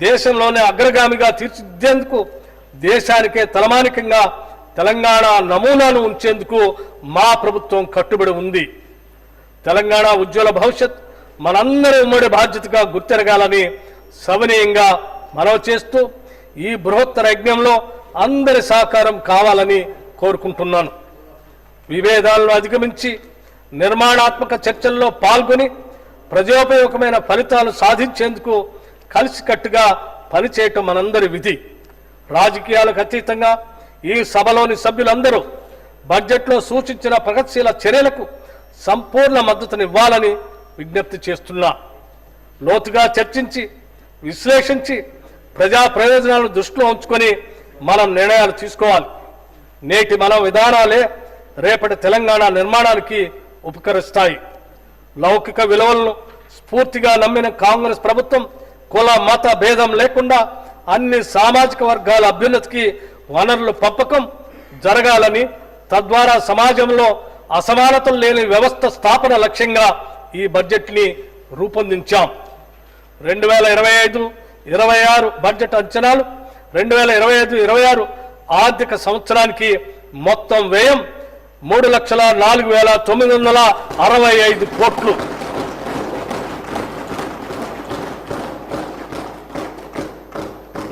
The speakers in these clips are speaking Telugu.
దేశంలోనే అగ్రగామిగా తీర్చిదిద్దేందుకు దేశానికే తలమానికంగా తెలంగాణ నమూనాను ఉంచేందుకు మా ప్రభుత్వం కట్టుబడి ఉంది. తెలంగాణ ఉజ్వల భవిష్యత్ మనందరి ఉమ్మడి బాధ్యతగా గుర్తెరగాలని సవినయంగా మనవి చేస్తూ ఈ బృహత్తర యజ్ఞంలో అందరి సహకారం కావాలని కోరుకుంటున్నాను. విభేదాలను అధిగమించి నిర్మాణాత్మక చర్చల్లో పాల్గొని ప్రజోపయోగమైన ఫలితాలు సాధించేందుకు కలిసికట్టుగా పనిచేయటం మనందరి విధి. రాజకీయాలకు అతీతంగా ఈ సభలోని సభ్యులందరూ బడ్జెట్లో సూచించిన ప్రగతిశీల చర్యలకు సంపూర్ణ మద్దతునివ్వాలని విజ్ఞప్తి చేస్తున్నా. లోతుగా చర్చించి విశ్లేషించి ప్రజా ప్రయోజనాలను దృష్టిలో ఉంచుకొని మనం నిర్ణయాలు తీసుకోవాలి. నేటి మన విధానాలే రేపటి తెలంగాణ నిర్మాణానికి ఉపకరిస్తాయి. లౌకిక విలువలను స్ఫూర్తిగా నమ్మిన కాంగ్రెస్ ప్రభుత్వం కుల మత భేదం లేకుండా అన్ని సామాజిక వర్గాల అభ్యున్నతికి వనరులు పంపకం జరగాలని, తద్వారా సమాజంలో అసమానతలు లేని వ్యవస్థ స్థాపన లక్ష్యంగా ఈ బడ్జెట్ని రూపొందించాం. 2025-26 బడ్జెట్ అంచనాలు 2025-26 ఆర్థిక సంవత్సరానికి మొత్తం వ్యయం 3,04,965 కోట్లు.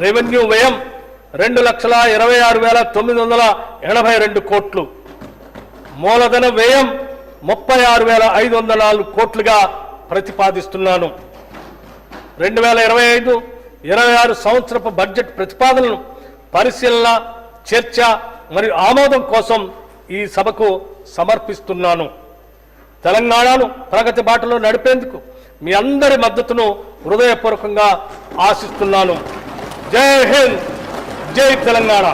రెవెన్యూ వ్యయం 2,26,982 కోట్లు. మూలధన వ్యయం 36,504 కోట్లుగా ప్రతిపాదిస్తున్నాను. 2025-26 సంవత్సరపు బడ్జెట్ ప్రతిపాదనలను పరిశీలన, చర్చ మరియు ఆమోదం కోసం ఈ సభకు సమర్పిస్తున్నాను. తెలంగాణను ప్రగతి బాటలో నడిపేందుకు మీ అందరి మద్దతును హృదయపూర్వకంగా ఆశిస్తున్నాను. జై హింద్, జై తెలంగాణ.